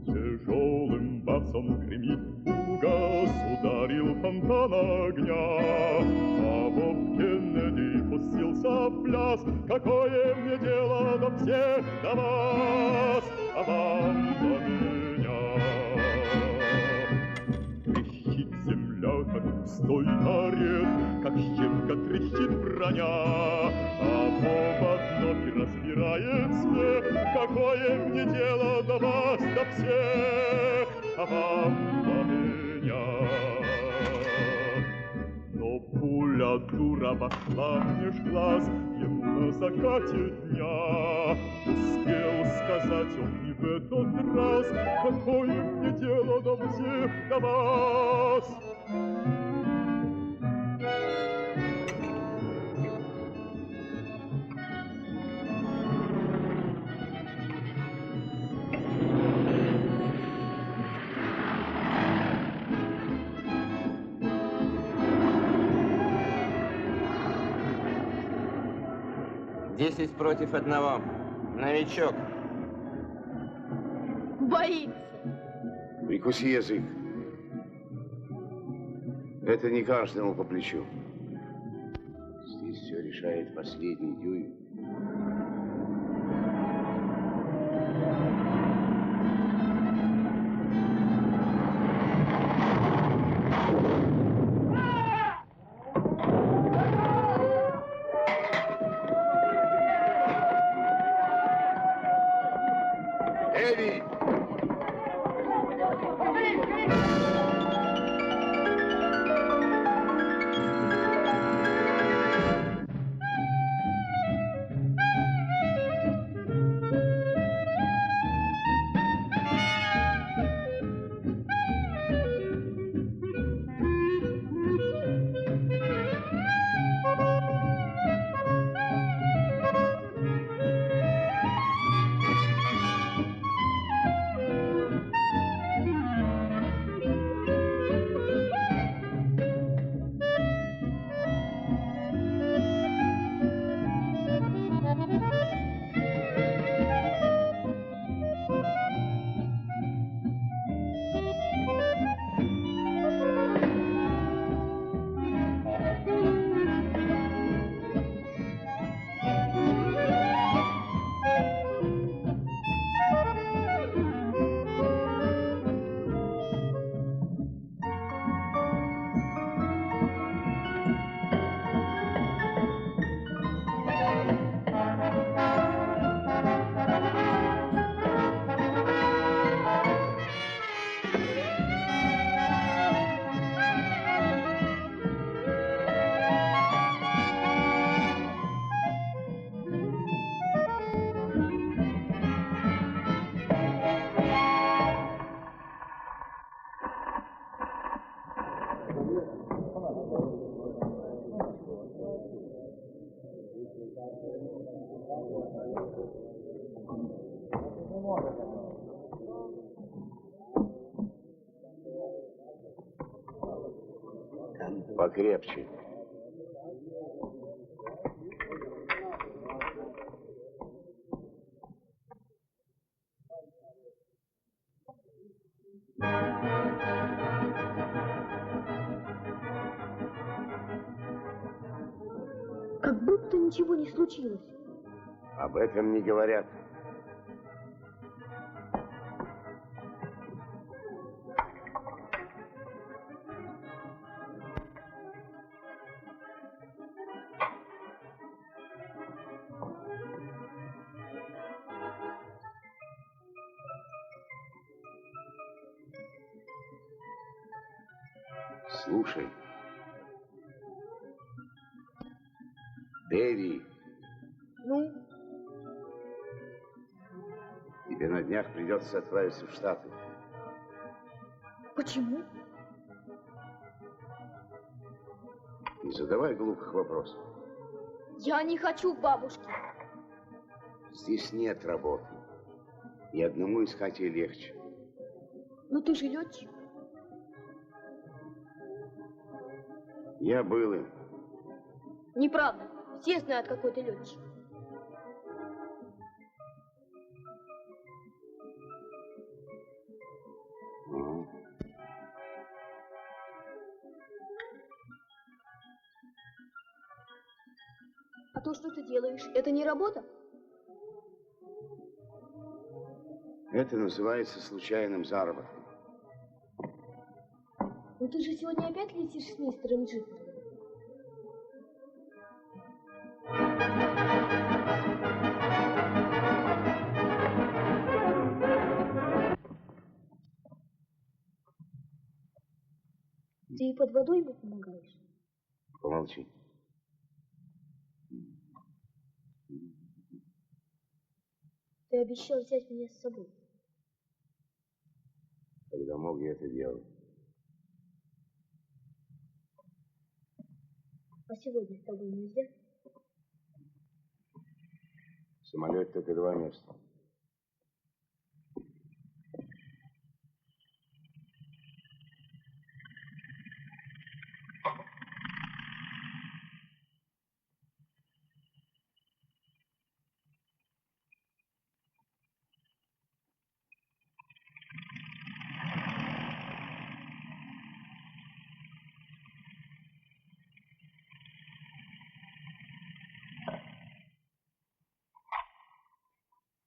Тяжелым басом гремит угас, ударил фонтан огня. А Боб Кеннеди пустился в пляс. Какое мне дело до всех, до вас, а вам до меня? Трещит земля, как пустой орех, как щепка трещит броня. А Боб вновь разбирает смех. Какое мне дело до вас, до всех, а вам до меня? Но пуля дура вошла меж глаз ему на закате дня. Успел сказать он и в этот раз: какое мне дело до всех, до вас? Десять против одного. Новичок. Боится. Прикуси язык. Это не каждому по плечу. Здесь все решает последний дюйм. Эви! Покрепче. Как будто ничего не случилось. Об этом не говорят. Слушай. Дэви. Ну? Тебе на днях придется отправиться в Штаты. Почему? Не задавай глупых вопросов. Я не хочу к бабушке. Здесь нет работы. И одному искать ей легче. Но ты же летчик. Я был им. Неправда. Все знают, какой ты летчик. А то, что ты делаешь, это не работа? Это называется случайным заработком. Ну ты же сегодня опять летишь с мистером Джипом. Ты и под водой ему помогаешь? Помолчи. Ты обещал взять меня с собой. Когда мог, я это делал. А сегодня с тобой нельзя? В самолете только 2 места.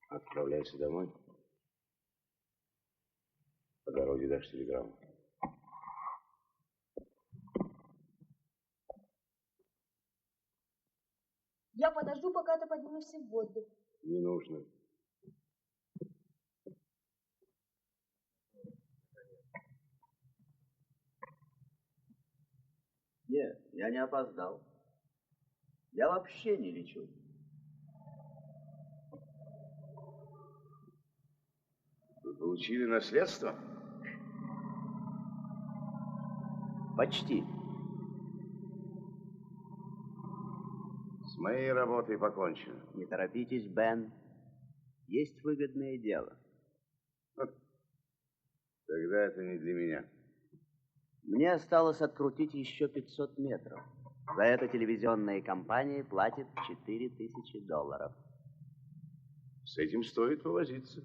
Отправляйся домой. По дороге дашь телеграмму. Я подожду, пока ты поднимешься в воздух. Не нужно. Нет, я не опоздал. Я вообще не лечу. Вы получили наследство? Почти. С моей работой покончено. Не торопитесь, Бен. Есть выгодное дело. Тогда это не для меня. Мне осталось открутить еще 500 метров. За это телевизионная компания платит $4000. С этим стоит повозиться.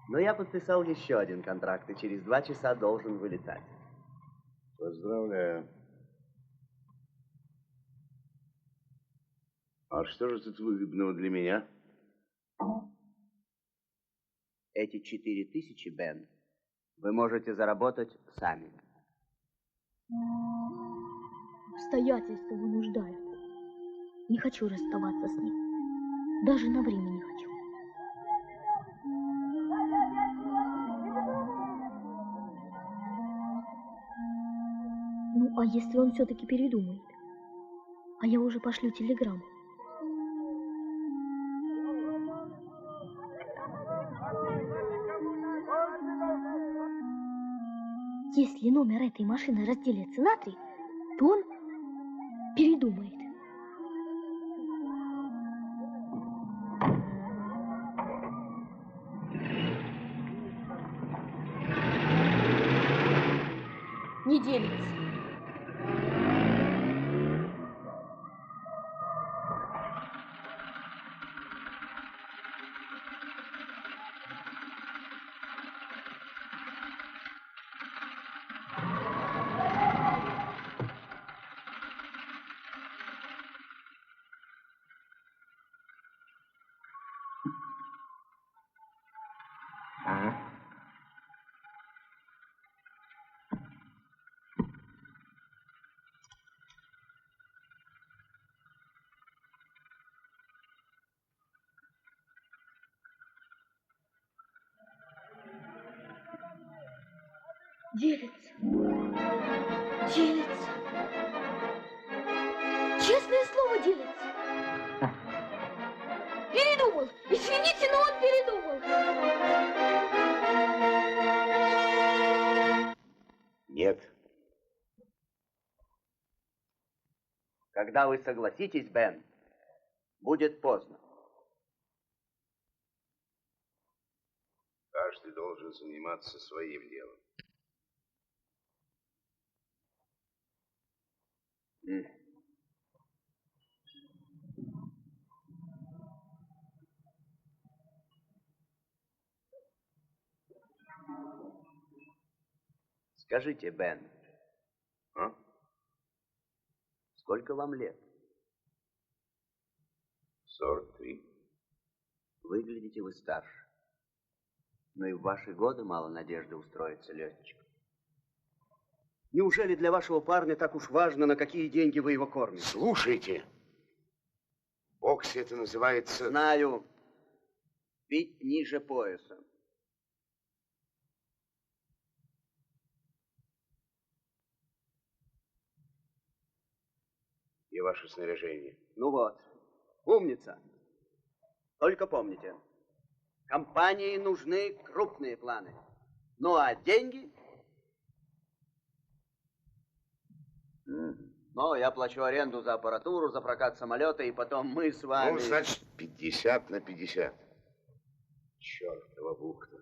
Но я подписал еще один контракт и через 2 часа должен вылетать. Поздравляю. А что же тут выгодного для меня? Эти 4000, Бен, вы можете заработать сами. Обстоятельства вынуждают. Не хочу расставаться с ним. Даже на время не хочу. Ну, а если он все-таки передумает? А я уже пошлю телеграмму. Если номер этой машины разделится на 3, то он передумает. Не делится. Делится. Делится. Честное слово, делится. Передумал. Извините, но он передумал. Нет. Когда вы согласитесь, Бен, будет поздно. Каждый должен заниматься своим делом. Скажите, Бен, А? сколько вам лет? 43. Выглядите вы старше. Но и в ваши годы мало надежды устроиться летчиком. Неужели для вашего парня так уж важно, на какие деньги вы его кормите? Слушайте, в боксе это называется... Знаю. Бить ниже пояса. И ваше снаряжение. Ну вот, умница. Только помните, компании нужны крупные планы. Ну а деньги? Но я плачу аренду за аппаратуру, за прокат самолета, и потом мы с вами... Ну, значит, 50 на 50. Чёртова бухта.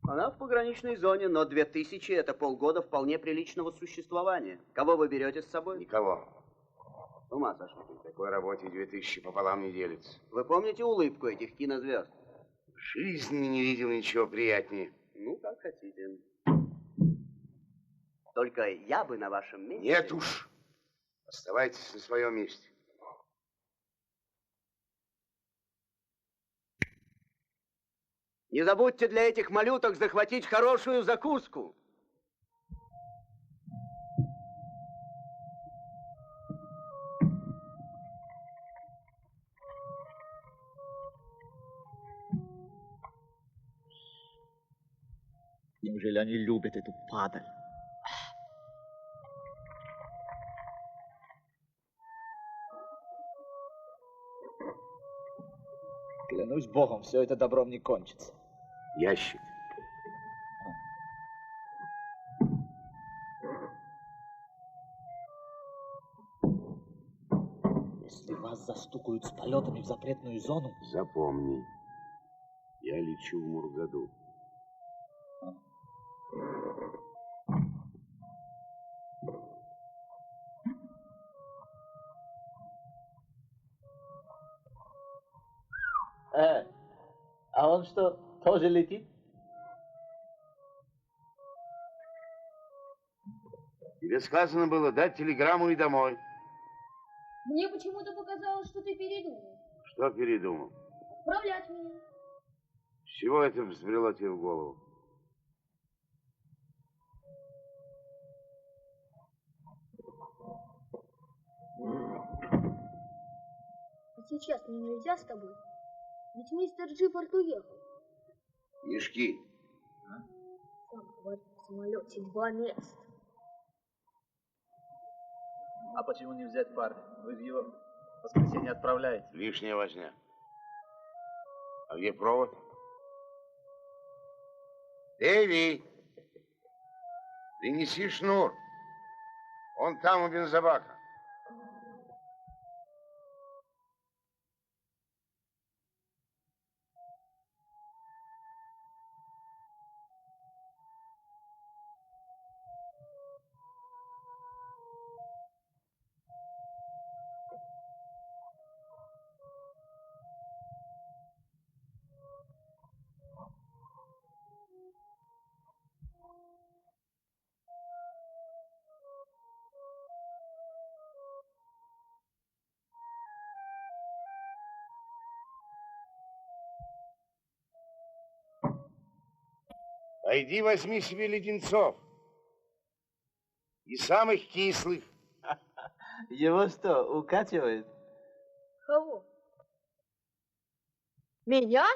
Она в пограничной зоне, но 2000 — это полгода вполне приличного существования. Кого вы берете с собой? Никого. С ума сошли. В такой работе 2000 пополам не делится. Вы помните улыбку этих кинозвезд? В жизни не видел ничего приятнее. Ну, как хотите. Только я бы на вашем месте... Нет уж. Оставайтесь на своем месте. Не забудьте для этих малюток захватить хорошую закуску. Неужели они любят эту падаль? Клянусь богом, все это добром не кончится. Ящик. Если вас застукают с полетами в запретную зону... Запомни, я лечу в Мургаду. А он что, тоже летит? Тебе сказано было дать телеграмму и домой. Мне почему-то показалось, что ты передумал. Что передумал? Отправлять меня. С чего это взбрело тебе в голову? А сейчас мне нельзя с тобой? Ведь мистер Джиффорд уехал. Мешки. Сам говорит, в самолете 2 места. А почему не взять парня? Вы в его воскресенье отправляете. Лишняя возня. А где провод? Дэви, принеси шнур. Он там у бензобака. Пойди возьми себе леденцов. И самых кислых. Его что, укачивает? Кого? Меня?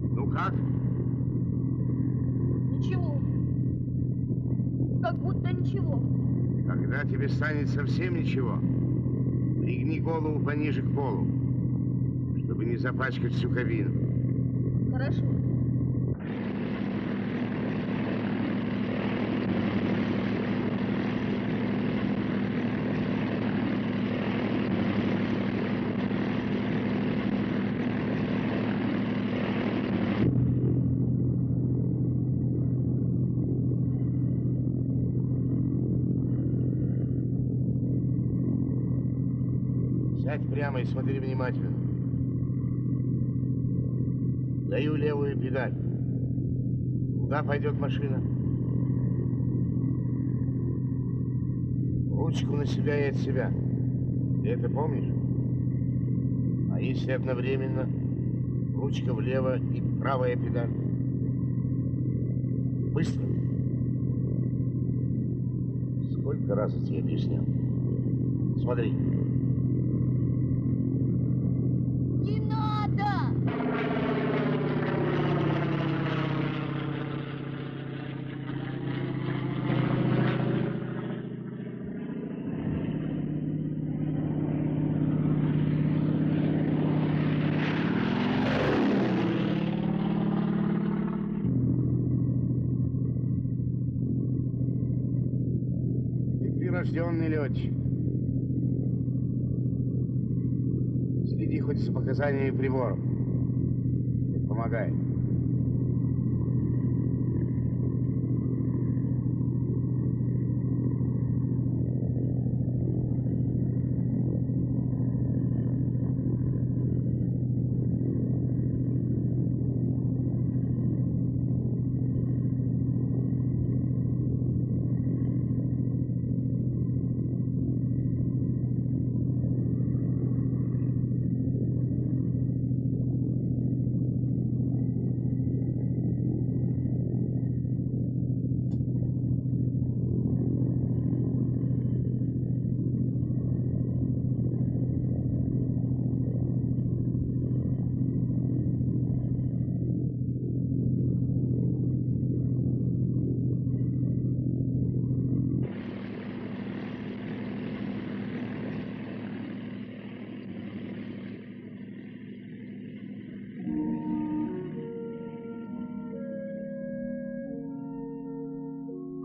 Ну как? Ничего. Как будто ничего. Когда тебе станет совсем ничего, пригни голову пониже к полу, чтобы не запачкать всю кабину. Хорошо. прямо и смотри внимательно. Даю левую педаль. Куда пойдет машина? Ручку на себя и от себя. Ты это помнишь? А если одновременно ручка влево и правая педаль? Быстро. Сколько раз я тебе объяснял? Смотри. Не надо! Прирожденный летчик. Следи хоть за показаниями приборов. Это помогает.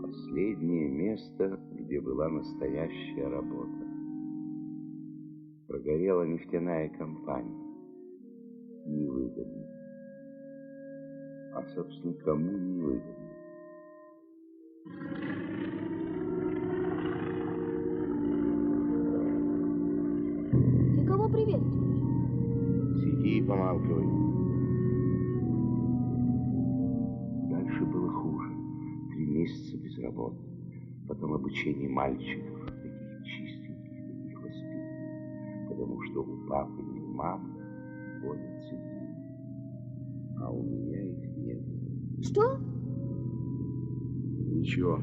Последнее место, где была настоящая работа. Прогорела нефтяная компания. Невыгодно. А, собственно, кому невыгодно? Ты кого приветствуешь? Сиди и помалкивай. Дальше было хуже. 3 месяца без работы. Потом обучение мальчиков, таких чистеньких, таких воспитанных. Потому что у папы и у мамы водятся деньги. А у меня их нет. Что? Ничего.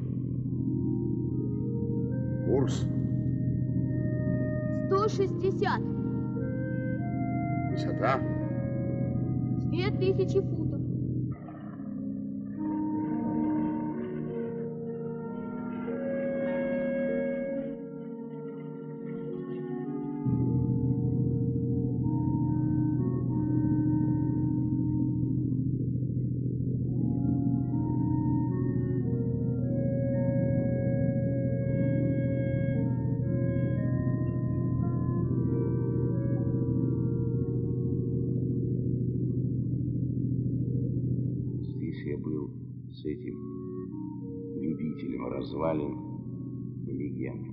Курс 160. высота 2000 футов. Я был с этим любителем развалин и легенд.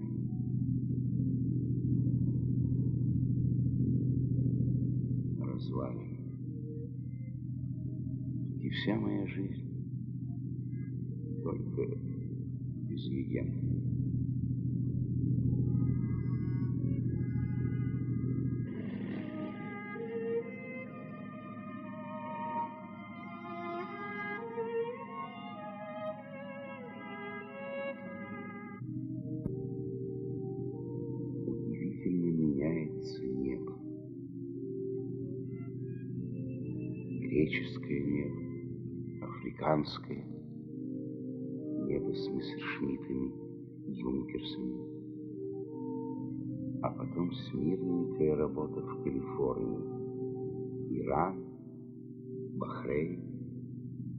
Развалин. И вся моя жизнь. Только без легенд. Меняется небо. Греческое небо, африканское небо с мессершмиттами, юнкерсами. А потом смирненькая работа в Калифорнии, Иран, Бахрейн,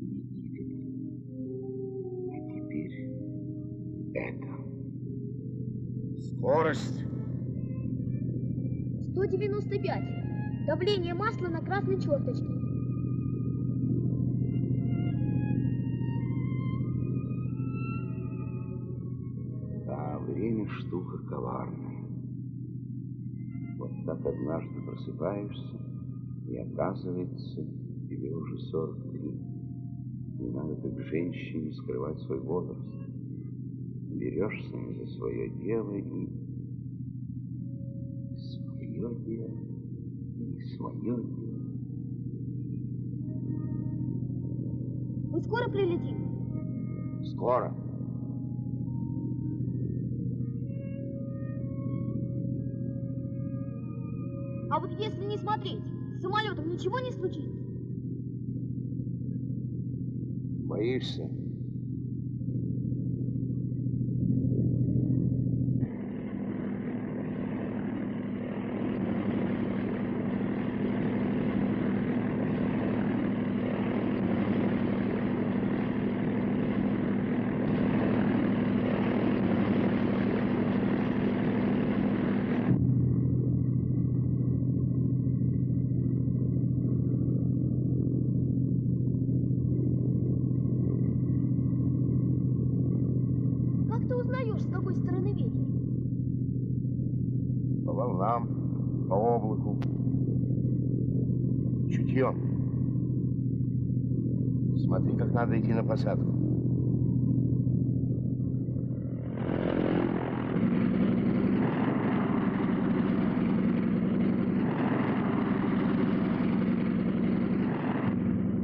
Египет. А теперь это. скорость 195. Давление масла на красной черточке. Да, время штука коварная. Вот так однажды просыпаешься, и оказывается, тебе уже 43. Не надо как женщине скрывать свой возраст. Берешься за свое дело и... Свое дело и свое дело. Мы скоро прилетим? Скоро. А вот если не смотреть, с самолетом ничего не случится? Боишься? Как ты узнаешь, с какой стороны ветер? По волнам, по облаку. Чутьем. Смотри, как надо идти на посадку.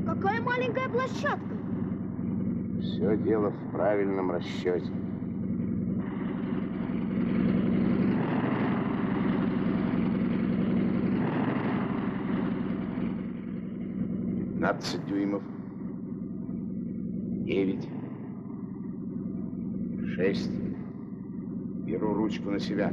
Какая маленькая площадка! Все дело в правильном расчете. «15 дюймов, 9, 6. Беру ручку на себя.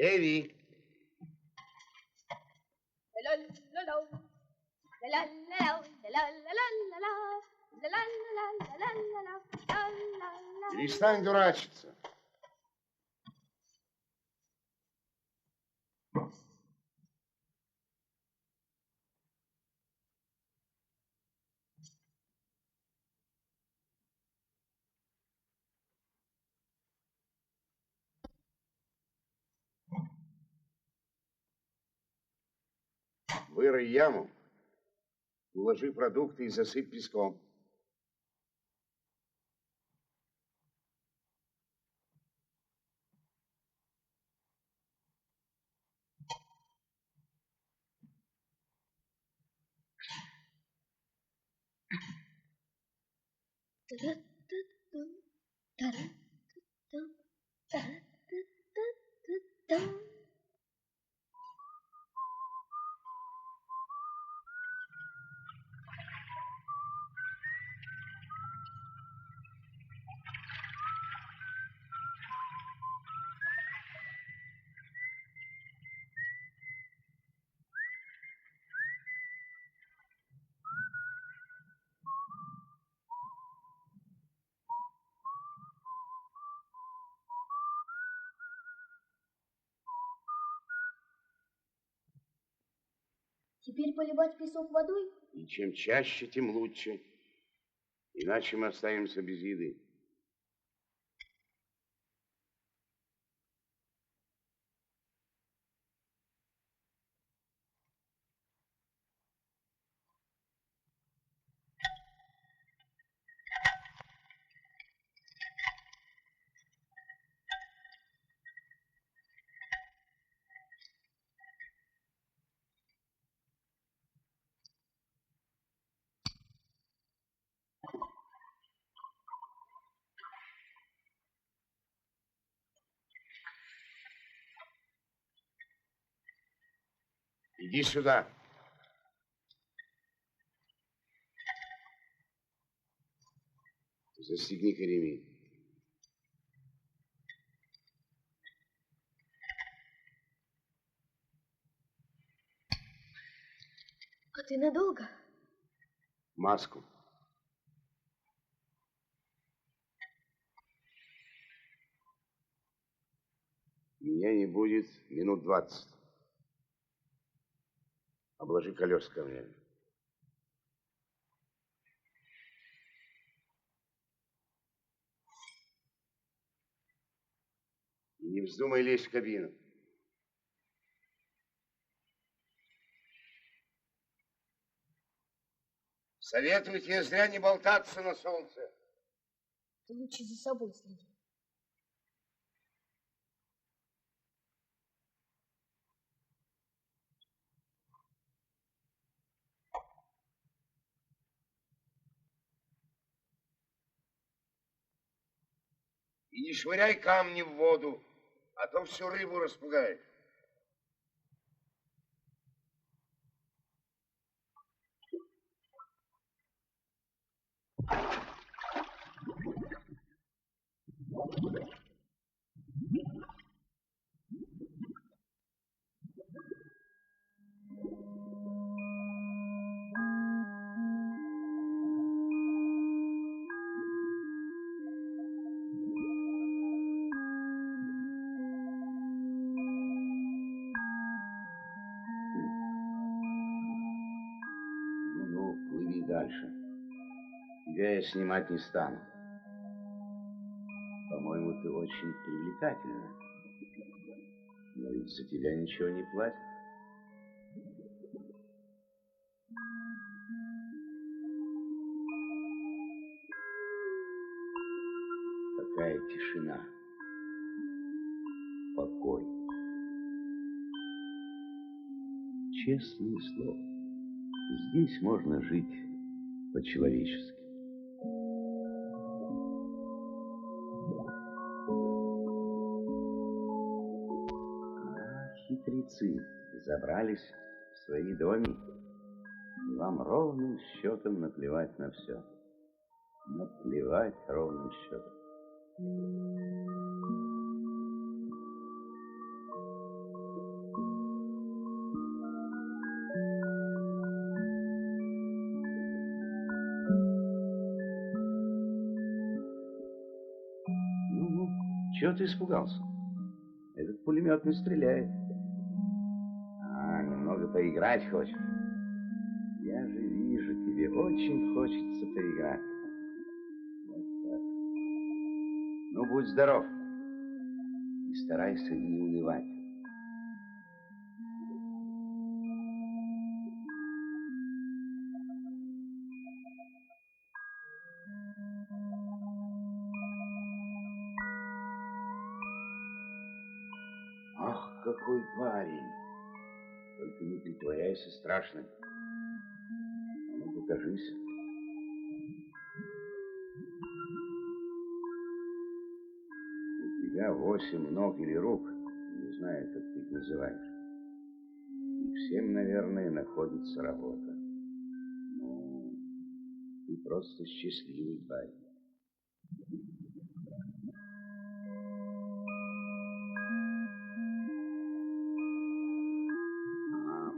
Эви! Перестань дурачиться. Вырой яму, уложи продукты и засыпь песком. Теперь поливать песок водой? И чем чаще, тем лучше. Иначе мы останемся без еды. Иди сюда. Застегни-ка ремень. А ты надолго? Маску. Меня не будет минут 20. Обложи колеса камнями. И не вздумай лезть в кабину. Советую тебе зря не болтаться на солнце. Ты лучше за собой следи. И не швыряй камни в воду, а то всю рыбу распугаешь. Ну, плыви дальше. Тебя я снимать не стану. По-моему, ты очень привлекательна. Но ведь за тебя ничего не платят. Какая тишина. Покой. Честное слово. Здесь можно жить по-человечески. Хитрецы забрались в свои домики, и вам ровным счетом наплевать на все. Наплевать ровным счетом. Ну, чего ты испугался? Этот пулемет не стреляет. А, немного поиграть хочешь? Я же вижу, тебе очень хочется поиграть. Вот так. Ну, будь здоров. И старайся не унывать. Ах, какой парень! Только не притворяйся страшным. Ну, покажись. У тебя 8 ног или рук, не знаю, как ты их называешь. И всем, наверное, находится работа. Ну, ты просто счастливый парень.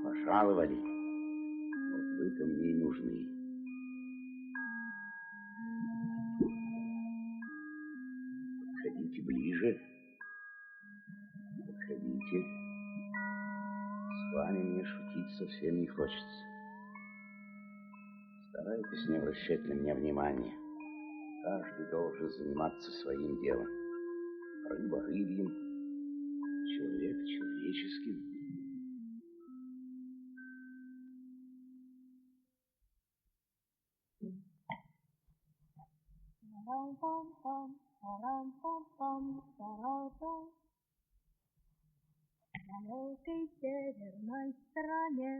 Пожаловали. Вот вы-то мне и нужны. Подходите ближе. Подходите. С вами мне шутить совсем не хочется. Старайтесь не обращать на меня внимания. Каждый должен заниматься своим делом. Рыба рыбьим, человек человеческим. В далекой северной стране,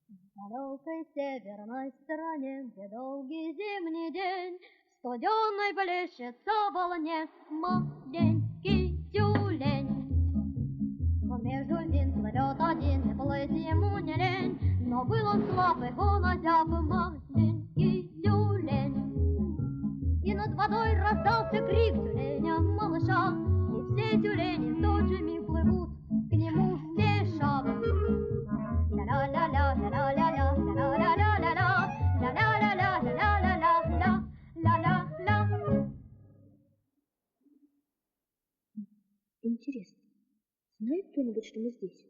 в далекой северной стране, где долгий зимний день студеной плещется в волне маленький тюлень. Он Между зин плывет один, и плыть ему не лень, но был он слаб, и он озяб маленький тюлень. И над водой раздался крик тюленя малыша, и все тюлени в тот же миг плывут к нему спеша. Ля-ля-ля-ля, ля-ля-ля-ля, ля-ля-ля-ля, ля-ля-ля-ля, ля-ля-ля-ля. Интересно, знает кто-нибудь, что мы здесь?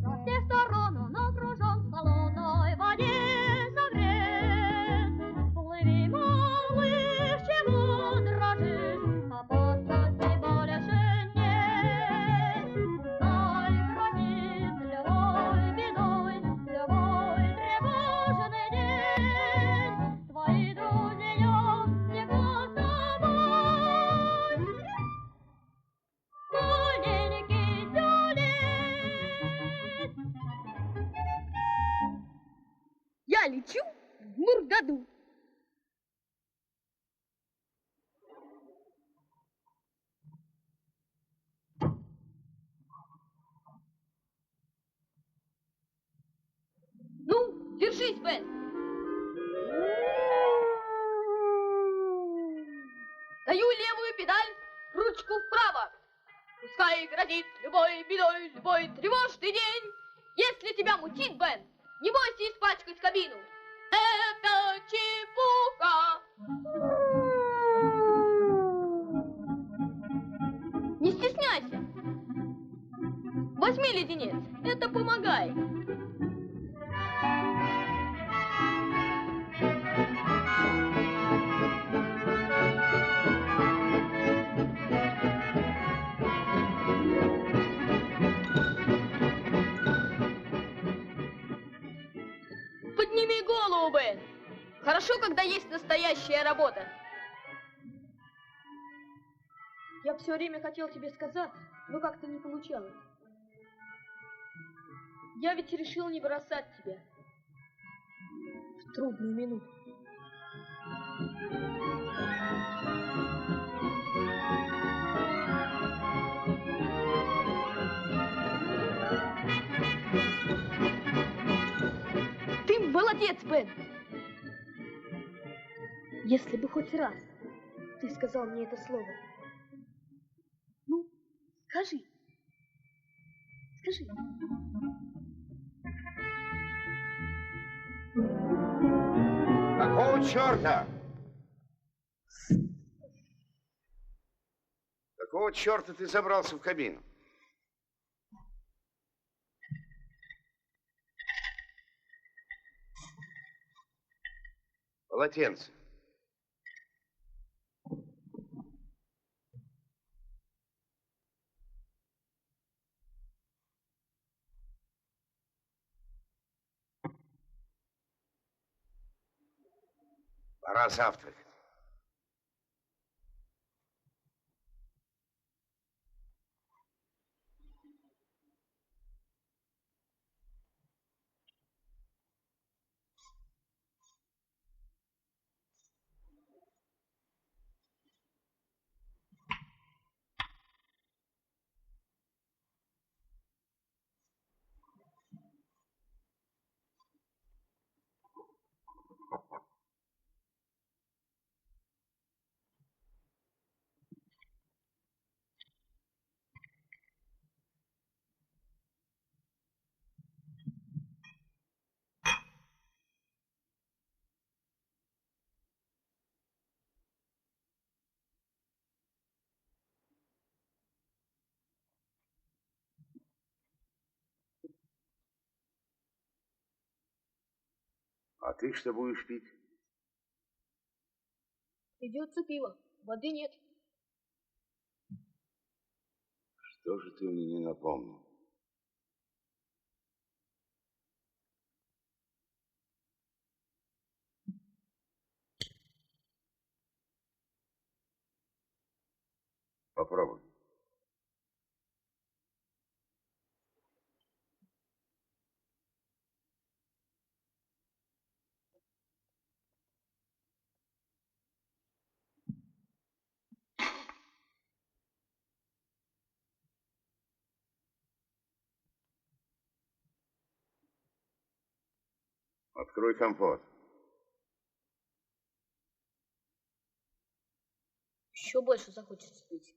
Со всех сторон он окружен в холодной воде согрет. Плыви, малыш, чего дрожишь, опасности больше нет. Ай, грозит любой бедой, любой тревожный день. Твои друзья всегда с тобой. Маленький тюлень. Я лечу в Мургаду. Ну, держись, Бен. Даю левую педаль, ручку вправо. Пускай грозит любой бедой, любой тревожный день. Если тебя мутит, Бен, не бойся испачкать кабину. Это чепуха. Не стесняйся. Возьми леденец, это помогает. Подними голову, Бен. Хорошо, когда есть настоящая работа. Я все время хотел тебе сказать, но как-то не получалось. Я ведь решил не бросать тебя в трудную минуту. Ты молодец, Бен. Если бы хоть раз ты сказал мне это слово. Ну, скажи. Скажи. Какого черта? Какого черта ты забрался в кабину? Полотенце. Пора завтракать. А ты что будешь пить? Придется пиво, воды нет. Что же ты мне не напомнил? Попробуй. Открой компот. Еще больше захочется пить.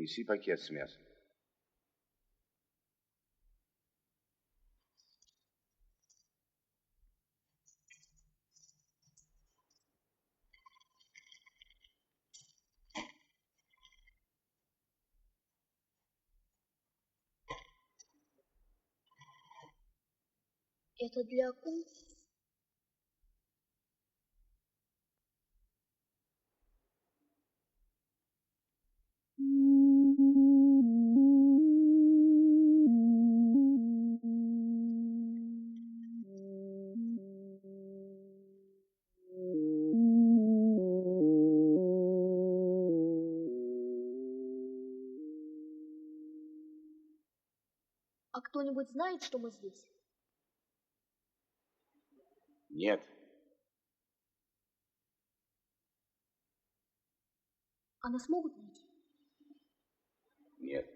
Принеси пакет с мясом. Это для акул? А кто-нибудь знает, что мы здесь? Нет. А нас могут найти? Нет.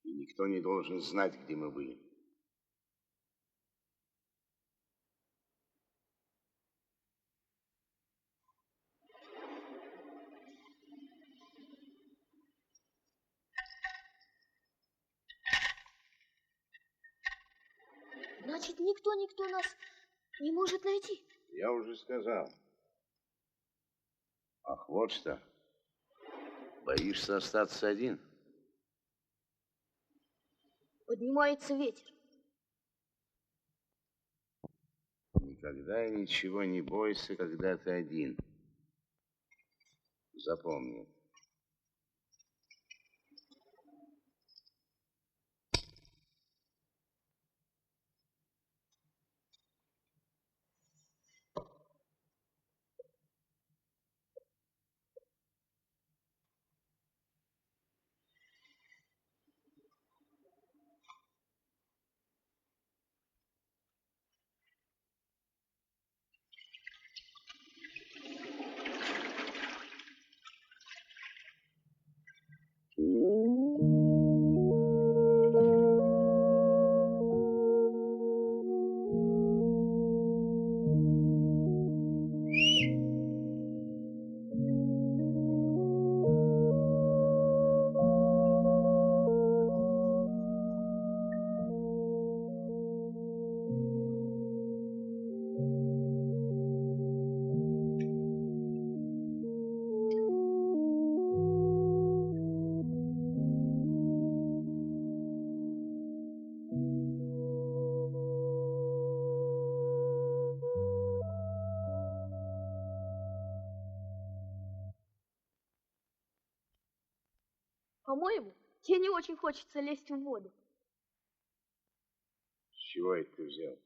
И никто не должен знать, где мы были. Значит, никто нас не может найти. Я уже сказал. Ах, вот что. Боишься остаться один? Поднимается ветер. Никогда и ничего не бойся, когда ты один. Запомни. По-моему, тебе не очень хочется лезть в воду. С чего это ты взял?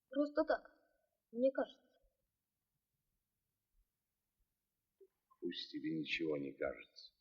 Просто так, мне кажется. Пусть тебе ничего не кажется.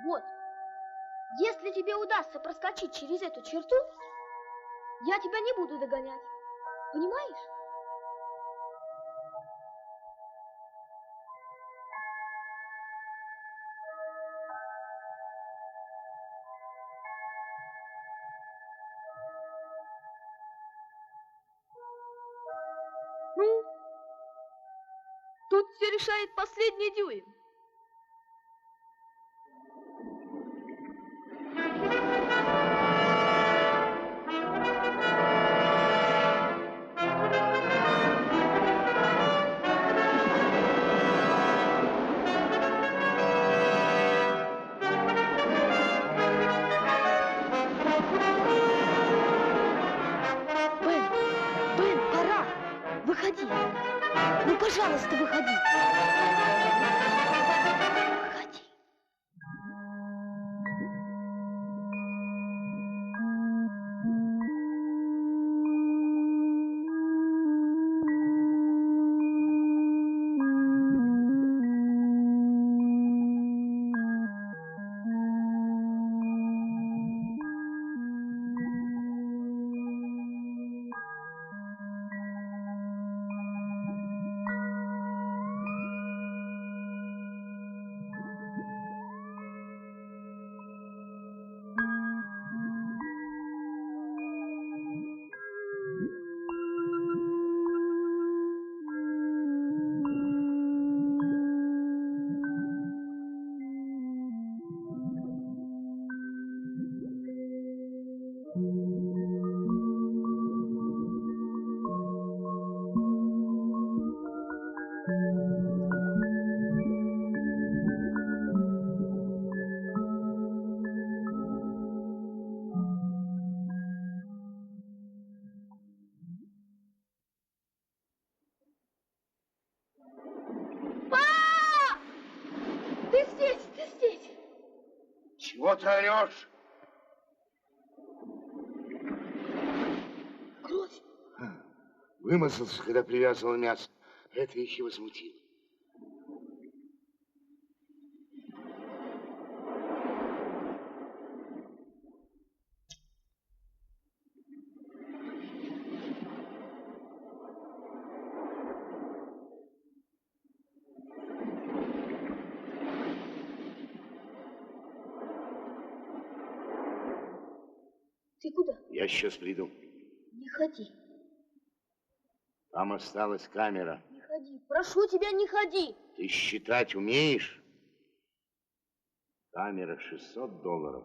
Вот. Если тебе удастся проскочить через эту черту, я тебя не буду догонять. Понимаешь? Ну, тут все решает последний дюйм. Бен, пора. Выходи. Ну, пожалуйста, выходи. Выходи. Чего ты орешь? Кровь. Вымазался, когда привязывал мясо. Это их и возмутило. Ты куда? Я сейчас приду. Не ходи. Там осталась камера. Не ходи. Прошу тебя, не ходи. Ты считать умеешь? Камера $600.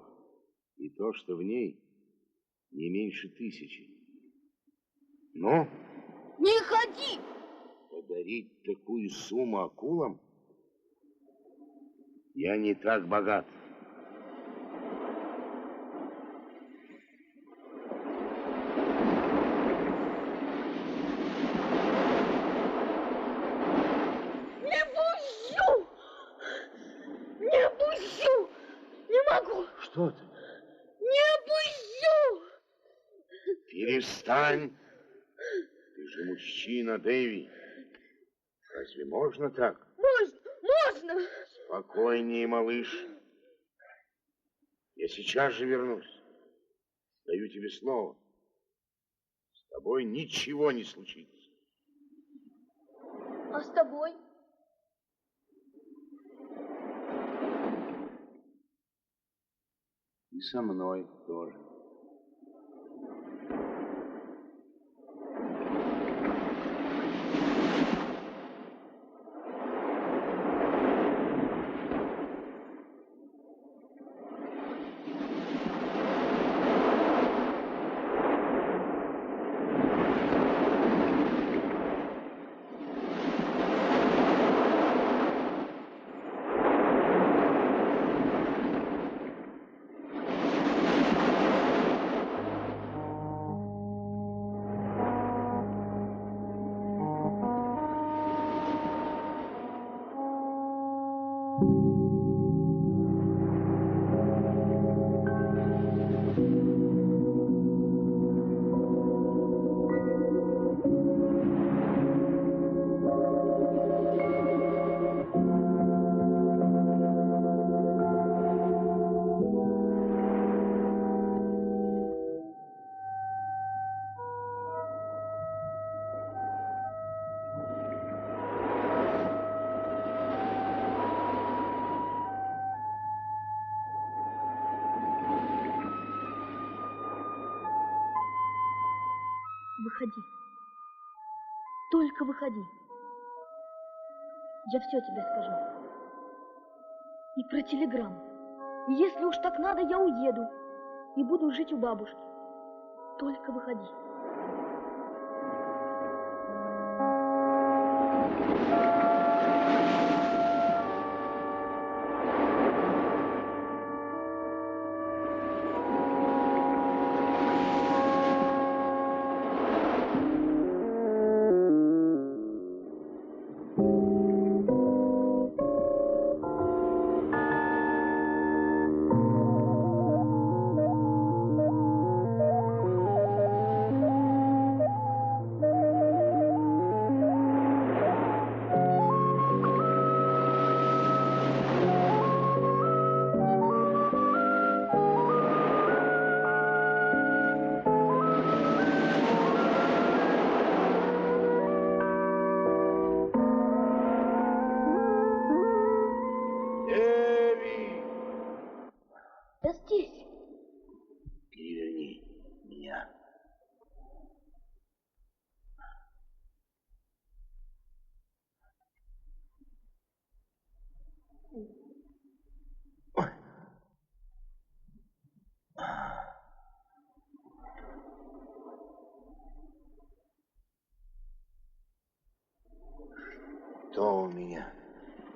И то, что в ней, не меньше 1000. Ну? Не ходи! Подарить такую сумму акулам? Я не так богат. Что ты? Не пущу! Перестань! Ты же мужчина, Дэви. Разве можно так? Можно! Спокойнее, малыш. Я сейчас же вернусь. Даю тебе слово. С тобой ничего не случится. А с тобой? И со мной тоже. Выходи. Только выходи. Я все тебе скажу. И про телеграмму. И если уж так надо, я уеду. И буду жить у бабушки. Только выходи. Я здесь. Переверни меня. Что у меня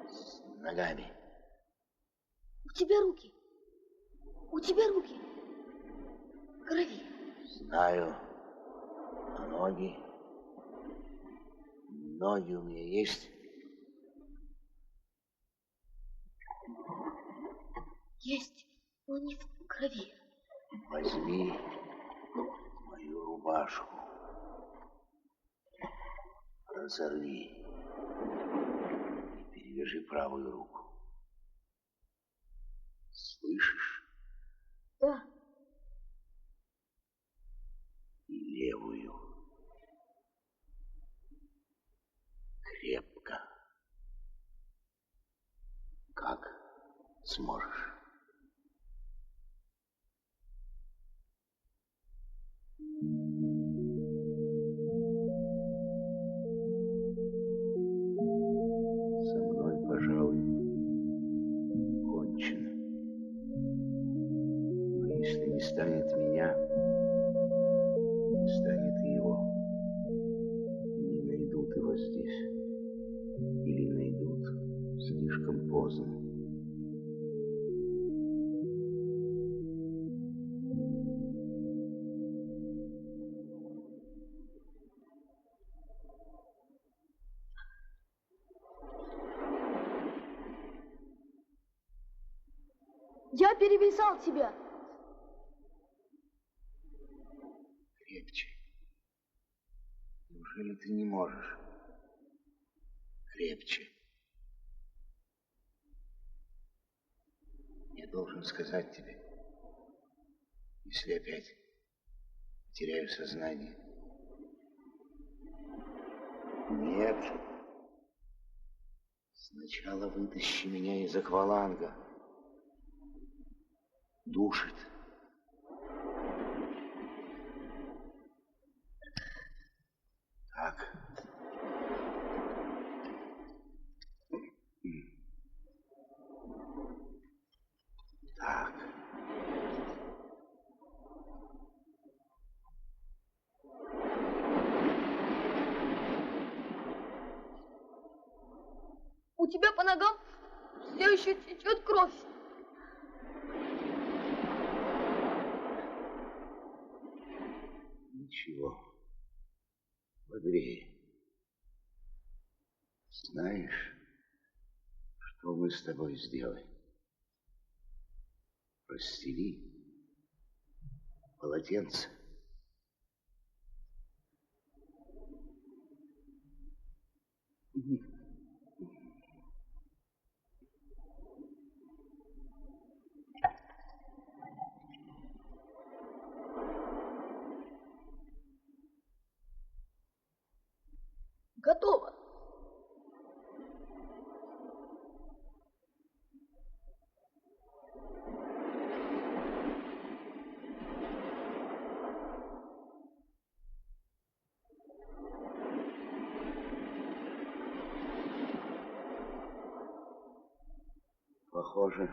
с ногами? У тебя руки. У тебя руки. В крови. Знаю. А ноги? Ноги у меня есть? Есть, но не в крови. Возьми мою рубашку. Разорви. И перевяжи правую руку. Слышишь? Да. И левую. Крепко. Как сможешь. Со мной, пожалуй, кончено. Но если не станет меня, не станет и его. Не найдут его здесь. Или найдут слишком поздно. Я перевязал тебя. Крепче. Неужели ты не можешь? Крепче. Я должен сказать тебе, если опять потеряю сознание. Нет. Сначала вытащи меня из акваланга. Душит. Так. Так. У тебя по ногам все еще течет кровь. Ничего. Бодрее. Знаешь, что мы с тобой сделаем? Расстели полотенце. Готово. Похоже,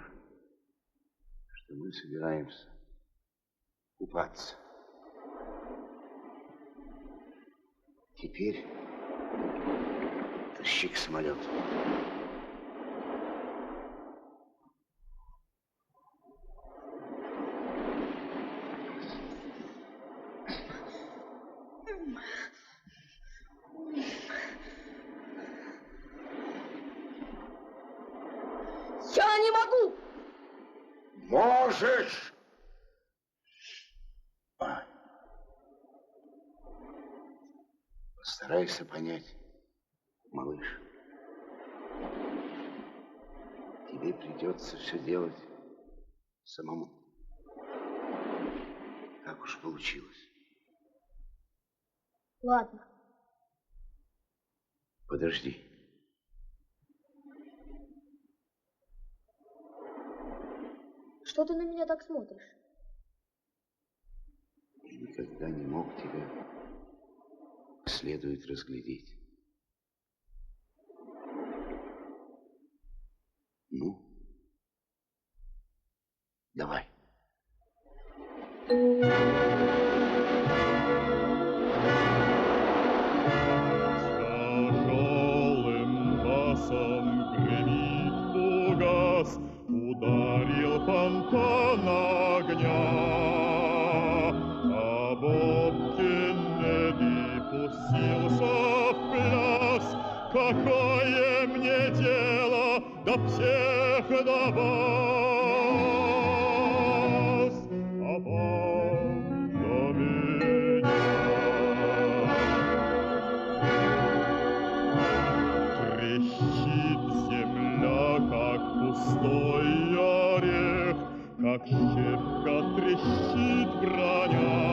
что мы собираемся купаться. Теперь тащи к самолету. Я не могу! Можешь! Постарайся понять, малыш. Тебе придется все делать самому. Так уж получилось. Ладно. Подожди. Что ты на меня так смотришь? Я никогда не мог тебя как следует разглядеть. Ну, давай. Тяжелым басом гремит фугас, ударил фонтан огня, а Боб Кеннеди пустился в пляс. Какое мне дело до всех до вас, а вам до меня? Трещит земля, как пустой орех, как щепка трещит броня,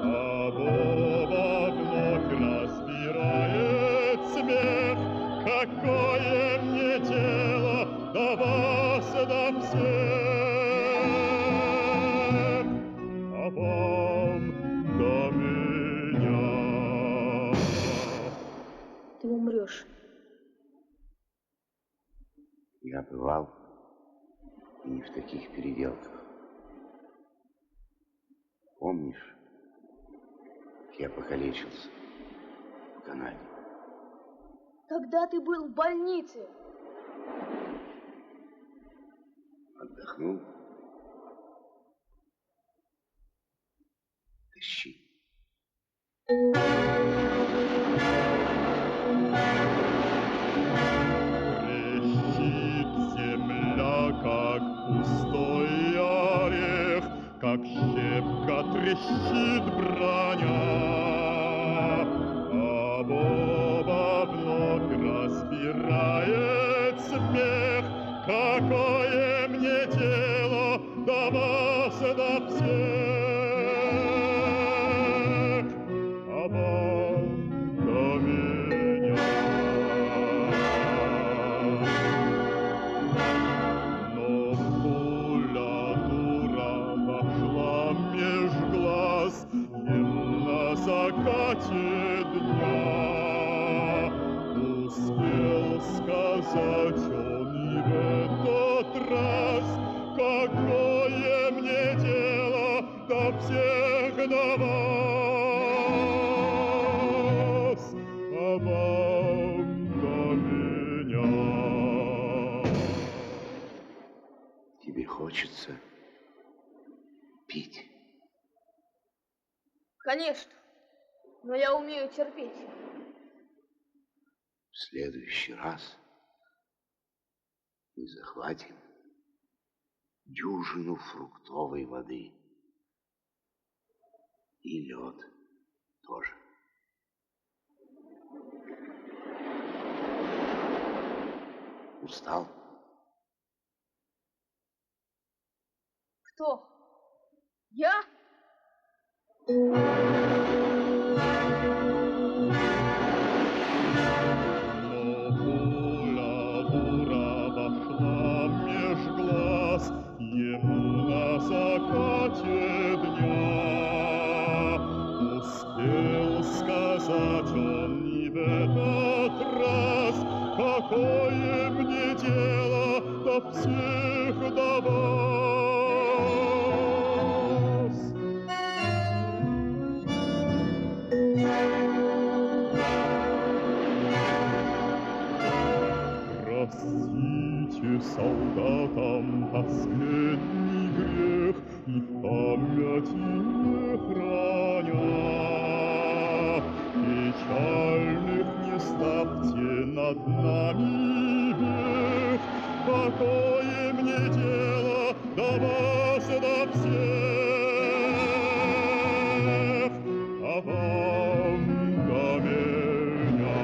а Боба вновь разбирает смех. Какое мне дело до вас, до всех, а вам до меня? Ты умрешь. Я бывал и не в таких переделках. Помнишь, как я покалечился в Канаде? Когда ты был в больнице? Отдохнул? Тащи. Трещит земля, как пустой орех, как щепка трещит броня, а Боба вновь разбирает смех. Какое мне дело до вас, до всех, а вам до меня? Но пуля дура вошла меж глаз им на закате дня. Успел сказать он и в этот раз: какое мне дело до всех до вас, а вам до меня? Тебе хочется пить? Конечно, но я умею терпеть. В следующий раз мы захватим дюжину фруктовой воды. И лед тоже. Устал? Кто? Я? Ему на закате дня успел сказать он и в этот раз: какое мне дело до до всех до вас. Простите солдатам последний грех и в памяти не храня. Печальных не ставьте над нами век, какое мне дело до вас, до всех, а вам до меня.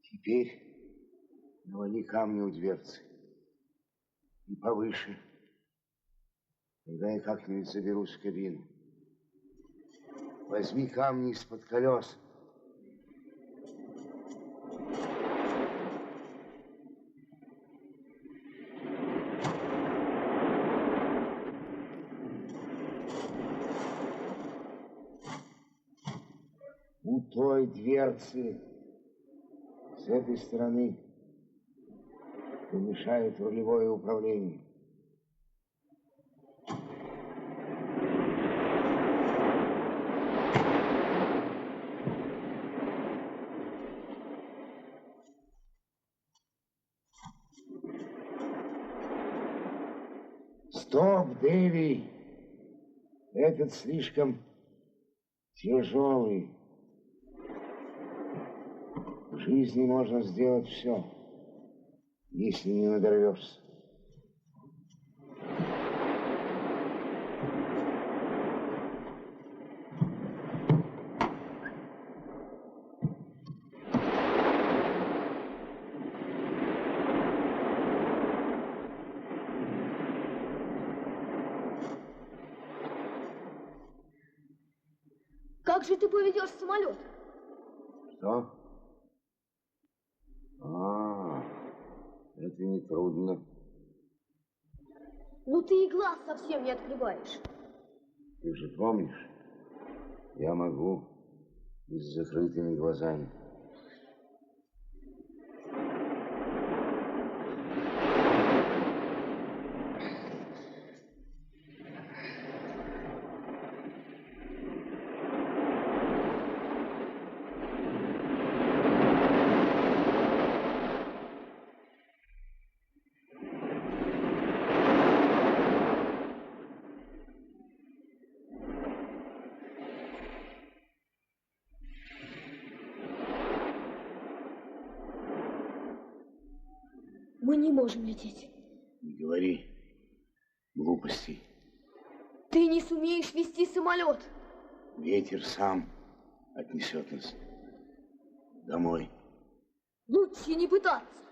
Теперь навали камни у дверцы. И повыше. Тогда я как-нибудь заберусь в кабину. Возьми камни из-под колес. У той дверцы с этой стороны помешает рулевое управление. Стоп, Дэви! Этот слишком тяжелый. В жизни можно сделать все, если не надорвешься. Как же ты поведешь самолет? Что? Это нетрудно. Ну ты и глаз совсем не открываешь. Ты же помнишь, я могу и с закрытыми глазами. Мы не можем лететь. Не говори глупостей. Ты не сумеешь вести самолет. Ветер сам отнесет нас домой. Лучше не пытаться.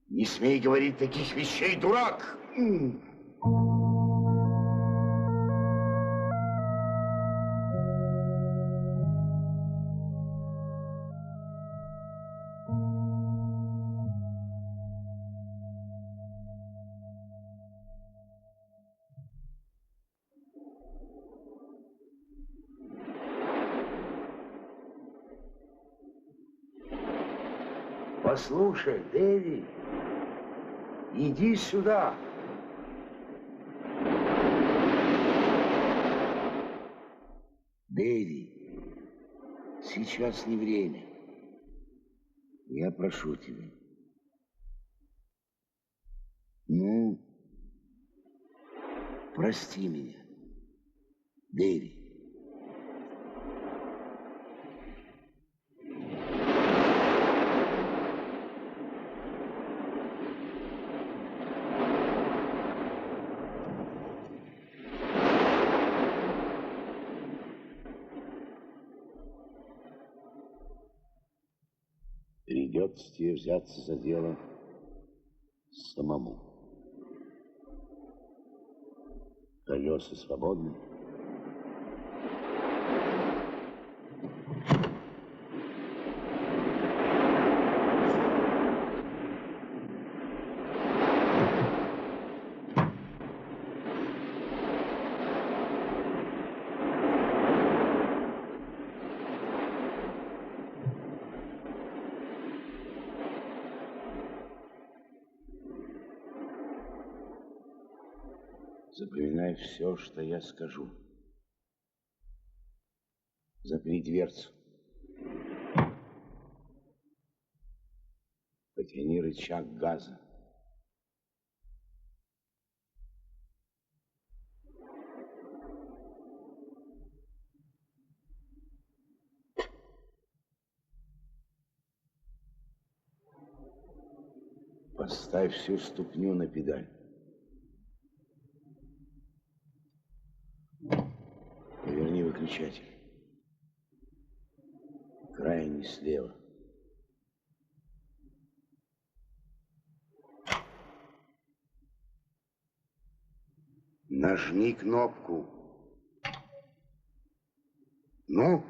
Не смей говорить таких вещей, дурак! Послушай, Дэви, иди сюда. Дэви, сейчас не время. Я прошу тебя. Ну, прости меня, Дэви. Придется тебе взяться за дело самому. Колеса свободны. Запоминай все, что я скажу. Запри дверцу. Потяни рычаг газа. Поставь всю ступню на педаль. Поверни выключатель. Крайний слева. Нажми кнопку. Ну?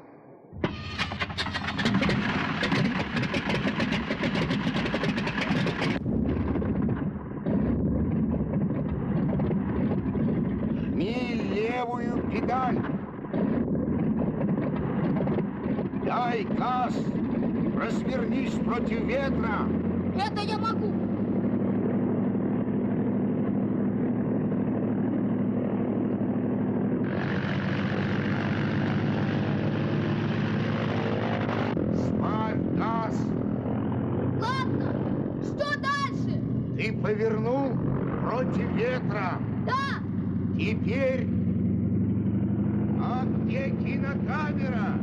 Жми левую педаль. Дай газ. Развернись против ветра. Это я могу. Сбавь газ. Ладно. Что дальше? Ты повернул против ветра. Да. Теперь... А где кинокамера?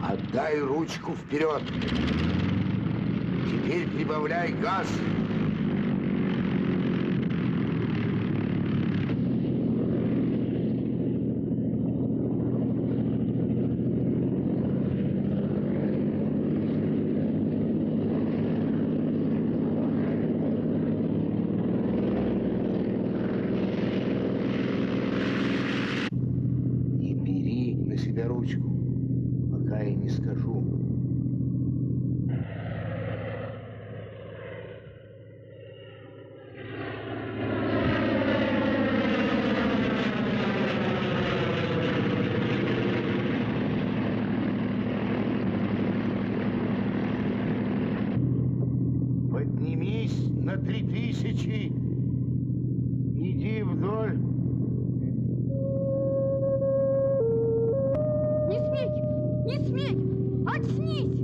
Отдай ручку вперед. Теперь прибавляй газ. Не бери на себя ручку, пока я не скажу. Поднимись на 3000. Иди вдоль. Не смейте! Не смейте! Очнись!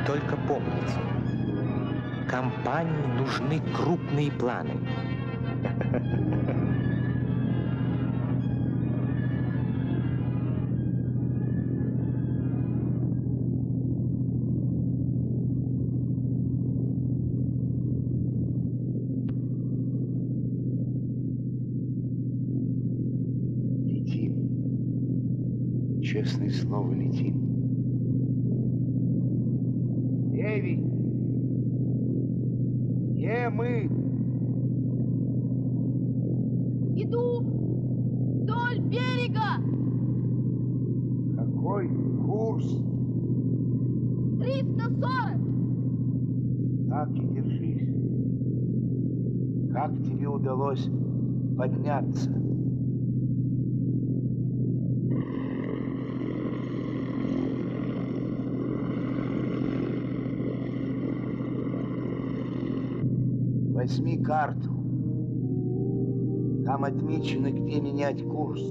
Только помните, компании нужны крупные планы. Летим. Честное слово, летим. 9, 8, Где мы? Иду вдоль берега. Какой курс? 340. Так и держись. Как тебе удалось подняться? Возьми карту. Там отмечено, где менять курс.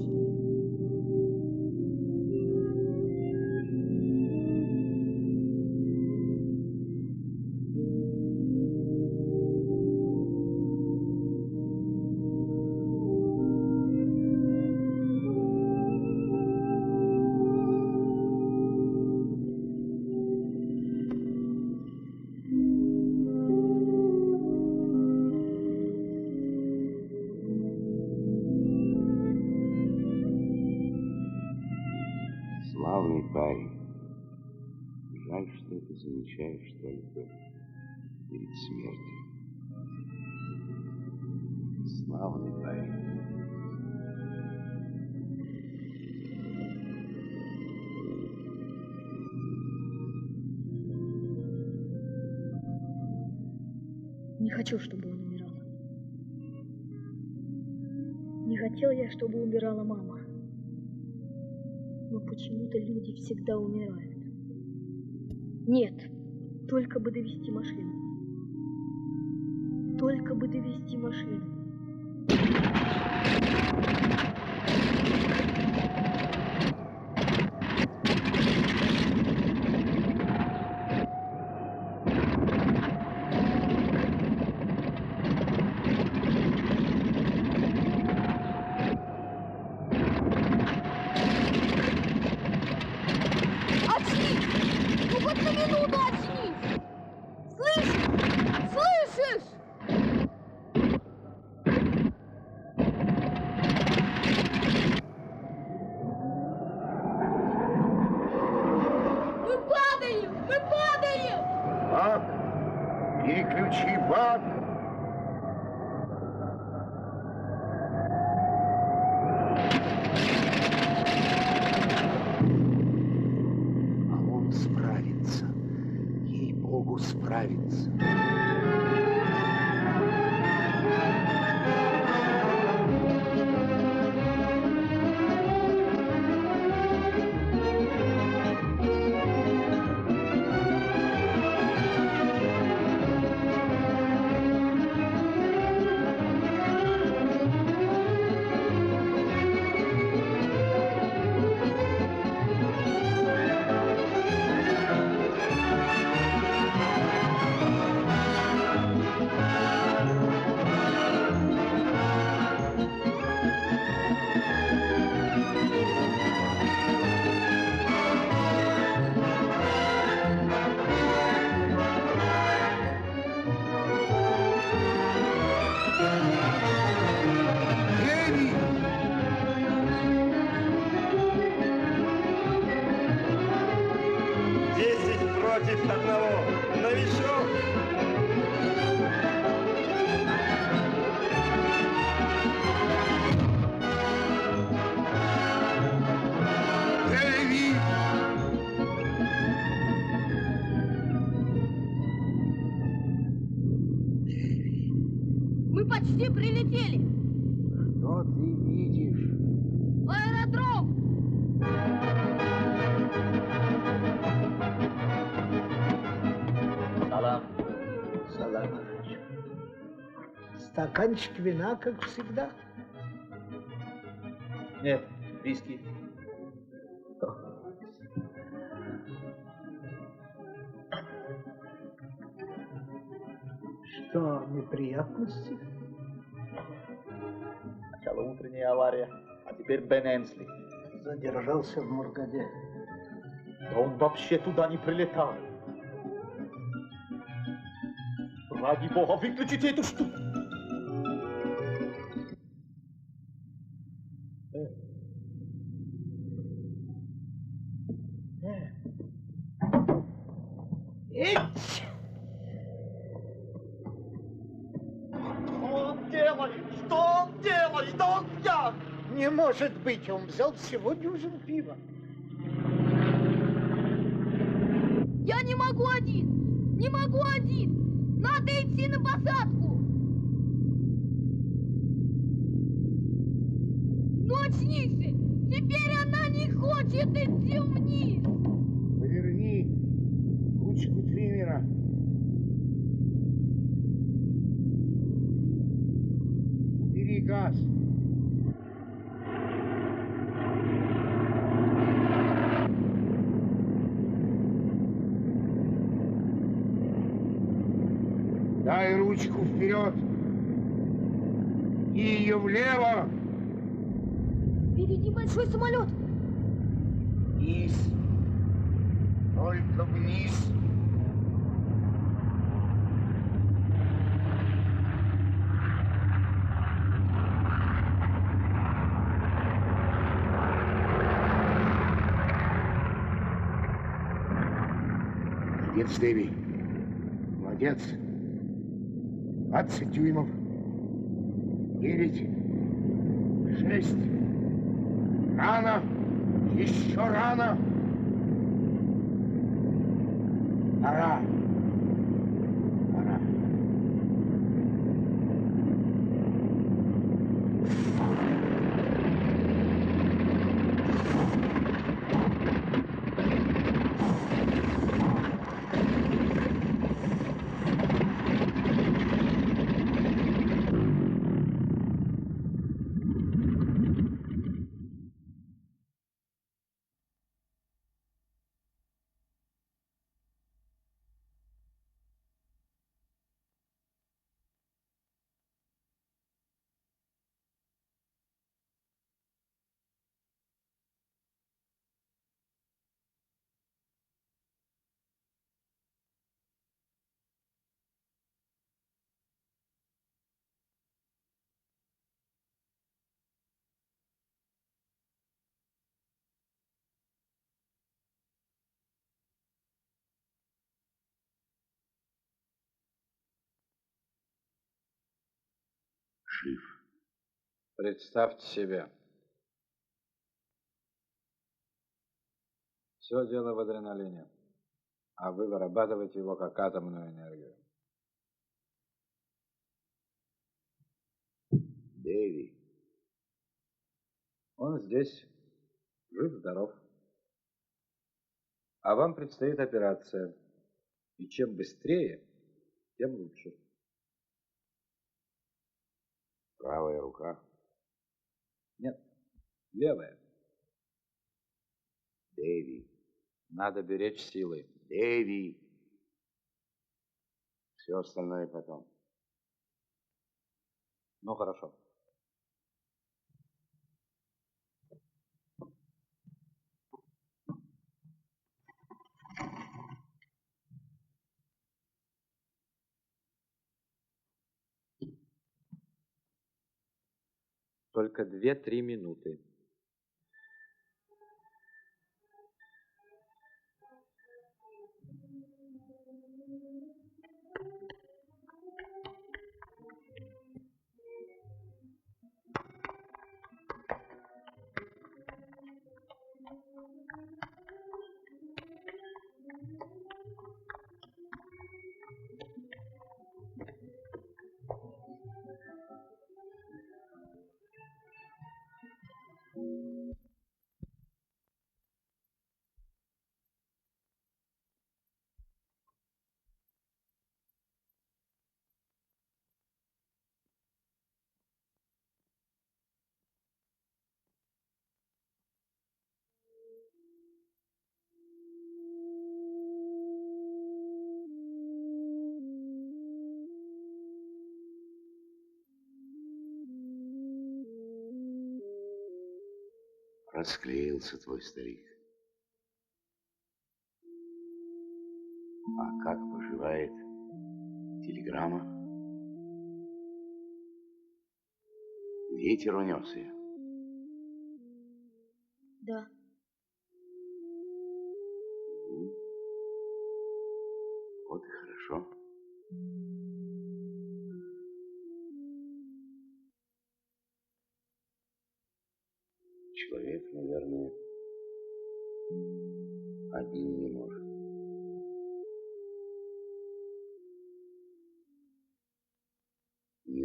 Славный парень. Жаль, что это замечаешь только перед смертью. Славный парень. Не хочу, чтобы он умирал. Не хотел я, чтобы умирала мама. Но почему-то люди всегда умирают. Нет, только бы довести машину. Только бы довести машину. Переключи бак. А он справится. Ей-богу, справится. Против одного. Новичок. Дэви! Мы почти прилетели. Что ты видишь? Аэродром. Салам. Салам. Стаканчик вина, как всегда. Нет, виски. Что, неприятности? Сначала утренняя авария, а теперь Бен Энсли. Задержался в Мургаде. Да он вообще туда не прилетал. Ради бога, выключите эту штуку. Не может быть, он взял всего дюжин пива. Я не могу один! Не могу один! Надо идти на посадку! Ну очнись! Теперь она не хочет идти вниз! Поверни ручку триммера. Убери газ. Дай ручку вперед. И ее влево. Впереди большой самолет. Вниз. Только вниз. Молодец, Дэви. Молодец. 20 дюймов. 9. 6. Рано. Еще рано. Пора. Пора. Жив. Представьте себе. Все дело в адреналине, а вы вырабатываете его как атомную энергию. Дэви. Он здесь, жив-здоров. А вам предстоит операция. И чем быстрее, тем лучше. Правая рука. Нет, левая. Дэви. Надо беречь силы. Дэви. Все остальное потом. Ну, хорошо. Только 2-3 минуты. Расклеился твой старик. А как поживает телеграмма? Ветер унес ее. Да. Вот и хорошо.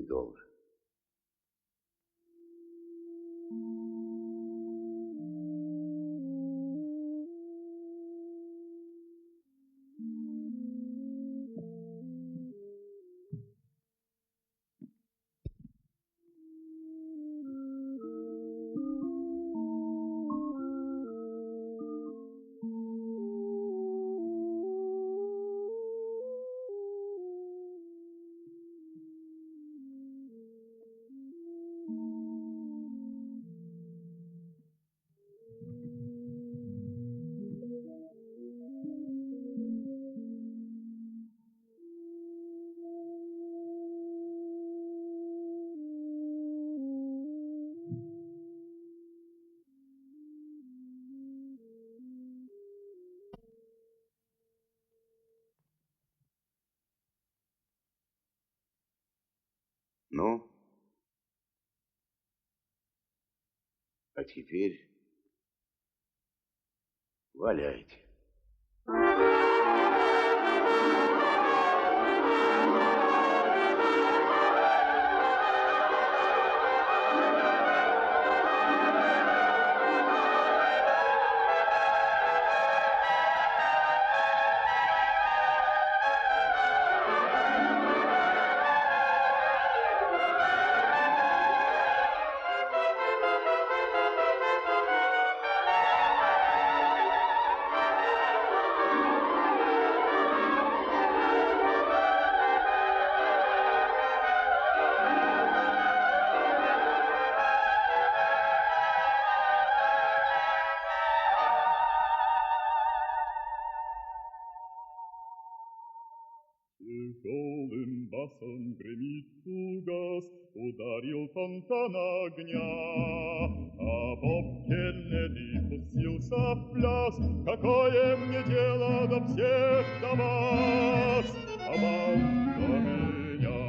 должен. Ну, а теперь валяйте. Тяжелым басом гремит фугас, ударил фонтан огня. А Боб Кеннеди пустился в пляс. Какое мне дело до всех, до вас, а вам до меня?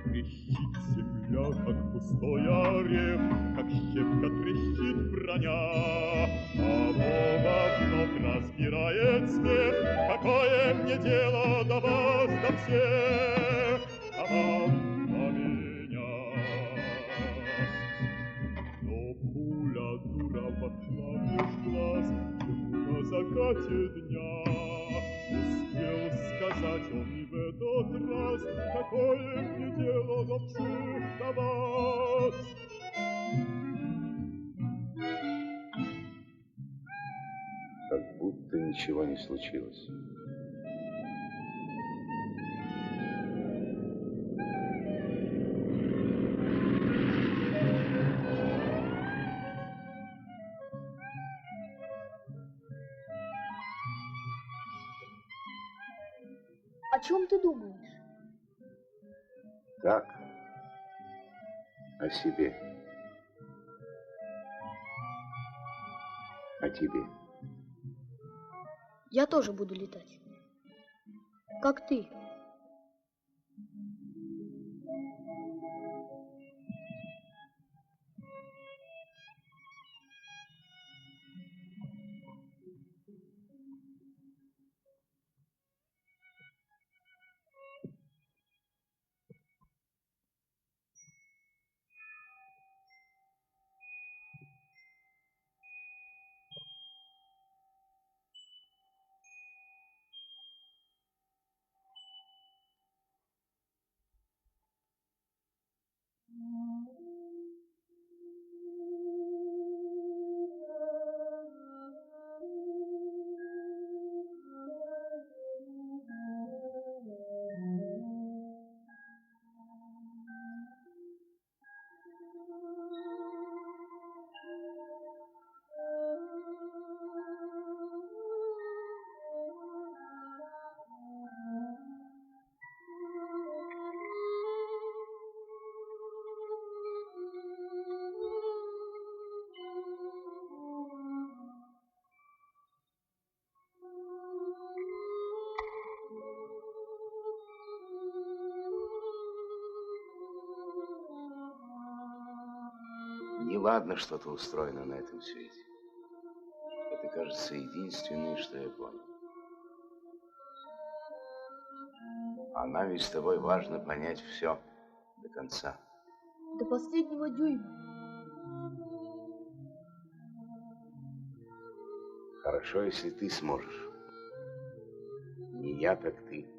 Трещит земля, как пустой орех, как щепка трещит броня. А Боба вновь разбирает смех. Какое мне дело до вас, до всех, а вам до меня? Но пуля дура вошла меж глаз ему на закате дня. Успел сказать он и в этот раз: какое мне дело до всех, до вас? Как будто ничего не случилось. О чем ты думаешь? Так, о себе. О тебе. Я тоже буду летать. Как ты. Неладно что-то устроено на этом свете. Это, кажется, единственное, что я понял. А нам ведь с тобой важно понять все до конца. До последнего дюйма. Хорошо, если ты сможешь. Не я, так ты.